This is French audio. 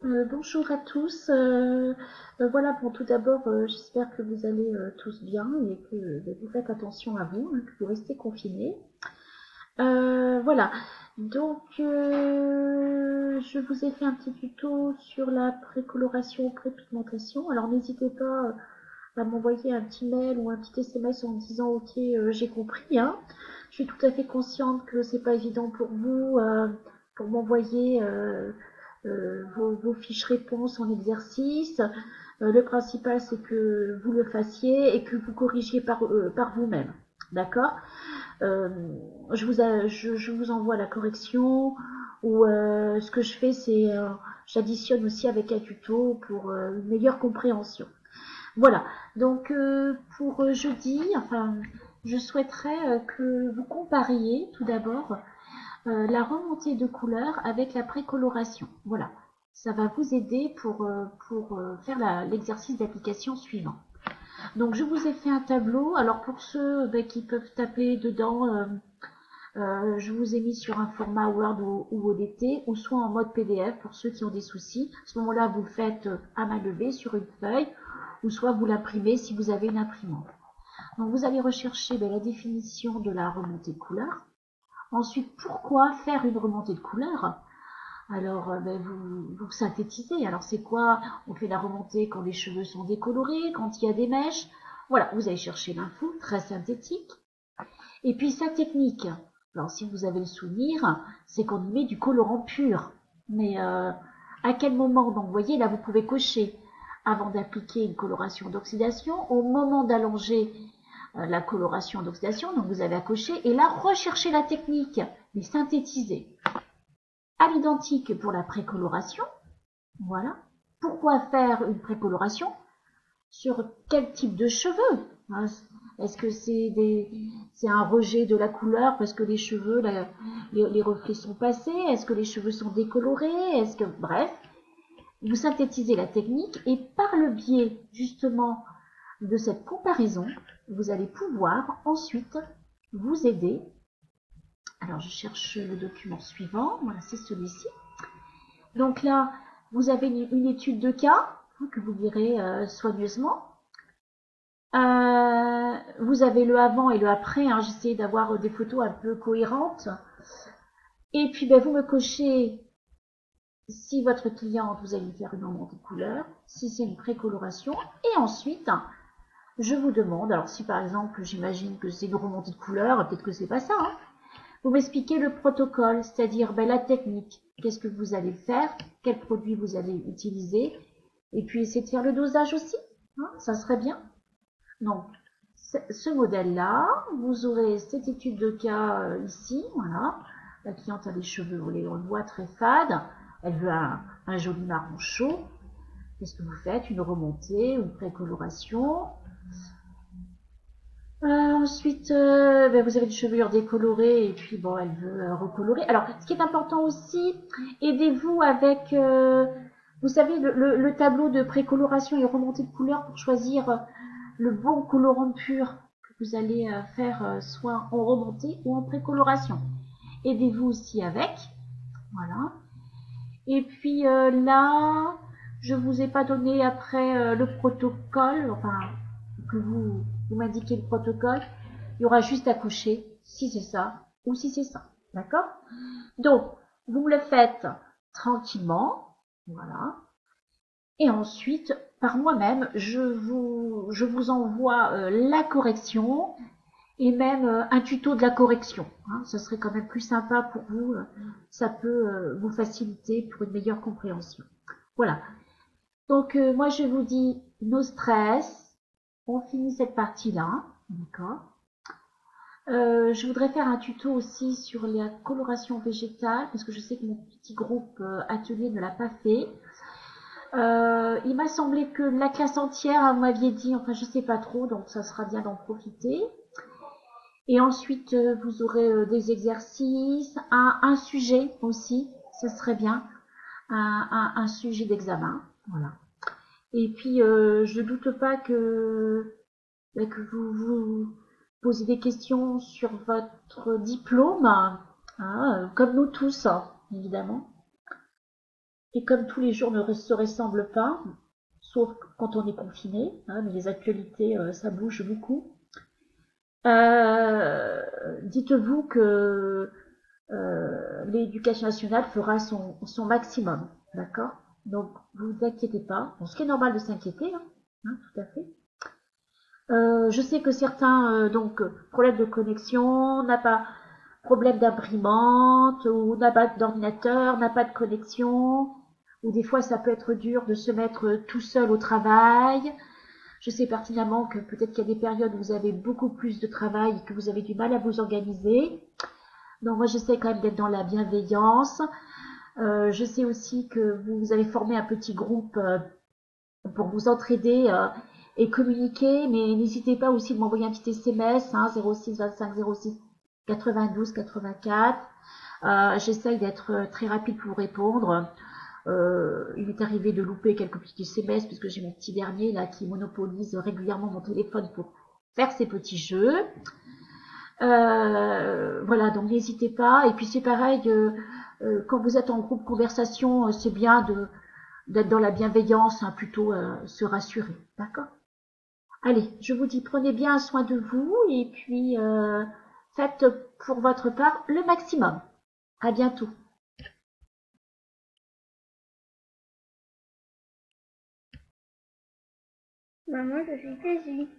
Bonjour à tous. Voilà, bon, tout d'abord, j'espère que vous allez tous bien et que vous faites attention à vous, hein, que vous restez confinés. Voilà, donc je vous ai fait un petit tuto sur la précoloration, prépigmentation. Alors n'hésitez pas à m'envoyer un petit mail ou un petit SMS en me disant ok, j'ai compris, hein. Je suis tout à fait consciente que c'est pas évident pour vous pour m'envoyer vos fiches réponses en exercice. Le principal, c'est que vous le fassiez et que vous corrigiez par vous-même. D'accord. euh, je vous envoie la correction ou ce que je fais, c'est j'additionne aussi avec un tuto pour une meilleure compréhension. Voilà, donc pour jeudi, enfin, je souhaiterais que vous compariez tout d'abord la remontée de couleur avec la précoloration. Voilà, ça va vous aider pour faire l'exercice d'application suivant. Donc je vous ai fait un tableau. Alors pour ceux qui peuvent taper dedans, je vous ai mis sur un format Word ou ODT, ou soit en mode PDF pour ceux qui ont des soucis. À ce moment-là, vous le faites à main levée sur une feuille, ou soit vous l'imprimez si vous avez une imprimante. Donc vous allez rechercher la définition de la remontée de couleur. Ensuite, pourquoi faire une remontée de couleur? Alors, vous synthétisez. Alors, c'est quoi? On fait la remontée quand les cheveux sont décolorés, quand il y a des mèches. Voilà, vous allez chercher l'info, très synthétique. Et puis, sa technique. Alors, si vous avez le souvenir, c'est qu'on y met du colorant pur. Mais à quel moment? Donc, vous voyez, là, vous pouvez cocher avant d'appliquer une coloration d'oxydation, au moment d'allonger la coloration d'oxydation, donc vous avez à cocher, et là, rechercher la technique, mais synthétiser. À l'identique pour la précoloration, voilà. Pourquoi faire une précoloration? Sur quel type de cheveux? Est-ce que c'est un rejet de la couleur parce que les cheveux, les reflets sont passés? Est-ce que les cheveux sont décolorés? Est-ce que, bref, vous synthétisez la technique et par le biais justement de cette comparaison, vous allez pouvoir ensuite vous aider. Alors je cherche le document suivant, voilà, c'est celui-ci. Donc là, vous avez une étude de cas que vous lirez soigneusement. Vous avez le avant et le après, hein, j'essaie d'avoir des photos un peu cohérentes. Et puis vous me cochez si votre cliente, vous allez lui faire une remontée de couleur, si c'est une précoloration. Et ensuite, je vous demande, alors si par exemple j'imagine que c'est une remontée de couleur, peut-être que c'est pas ça, hein, vous m'expliquez le protocole, c'est-à-dire la technique, qu'est-ce que vous allez faire, quel produit vous allez utiliser, et puis essayer de faire le dosage aussi, hein, ça serait bien. Donc ce modèle-là, vous aurez cette étude de cas ici, voilà, la cliente a les cheveux, on le voit très fade, elle veut un joli marron chaud. Qu'est-ce que vous faites? Une remontée, une précoloration. Ensuite, vous avez des chevelures décolorées et puis bon, elle veut recolorer. Alors, ce qui est important aussi, aidez-vous avec, vous savez, le tableau de précoloration et remontée de couleur pour choisir le bon colorant pur que vous allez faire soit en remontée ou en précoloration. Aidez-vous aussi avec, voilà. Et puis là, je vous ai pas donné après le protocole, enfin que vous m'indiquez le protocole. Il y aura juste à cocher si c'est ça ou si c'est ça, d'accord? Donc vous me le faites tranquillement, voilà. Et ensuite, par moi-même, je vous envoie la correction et même un tuto de la correction. Hein, ce serait quand même plus sympa pour vous. Ça peut vous faciliter pour une meilleure compréhension. Voilà. Donc moi je vous dis no stress. On finit cette partie-là. D'accord. Je voudrais faire un tuto aussi sur la coloration végétale parce que je sais que mon petit groupe atelier ne l'a pas fait. Il m'a semblé que la classe entière, vous m'aviez dit, enfin je sais pas trop, donc ça sera bien d'en profiter. Et ensuite, vous aurez des exercices, un sujet aussi, ce serait bien, un sujet d'examen, voilà. Et puis, je ne doute pas que vous posez des questions sur votre diplôme, hein, comme nous tous, hein, évidemment. Et comme tous les jours ne se ressemblent pas, sauf quand on est confiné, hein, mais les actualités, ça bouge beaucoup. Dites-vous que l'éducation nationale fera son maximum, d'accord? Donc, vous inquiétez pas. Bon, ce qui est normal de s'inquiéter, hein, tout à fait. Je sais que certains, problème de connexion, n'a pas problème d'imprimante, ou n'a pas d'ordinateur, n'a pas de connexion, ou des fois ça peut être dur de se mettre tout seul au travail. Je sais pertinemment que peut-être qu'il y a des périodes où vous avez beaucoup plus de travail et que vous avez du mal à vous organiser. Donc moi j'essaie quand même d'être dans la bienveillance. Je sais aussi que vous avez formé un petit groupe pour vous entraider et communiquer, mais n'hésitez pas aussi de m'envoyer un petit SMS, 06 25 06 92 84. J'essaye d'être très rapide pour vous répondre. Il est arrivé de louper quelques petits SMS puisque j'ai mon petit dernier là qui monopolise régulièrement mon téléphone pour faire ses petits jeux. Voilà, donc n'hésitez pas. Et puis c'est pareil, quand vous êtes en groupe conversation, c'est bien d'être dans la bienveillance, hein, plutôt se rassurer. D'accord? Allez, je vous dis, prenez bien soin de vous et puis faites pour votre part le maximum. À bientôt. Maman, je suis Daisy.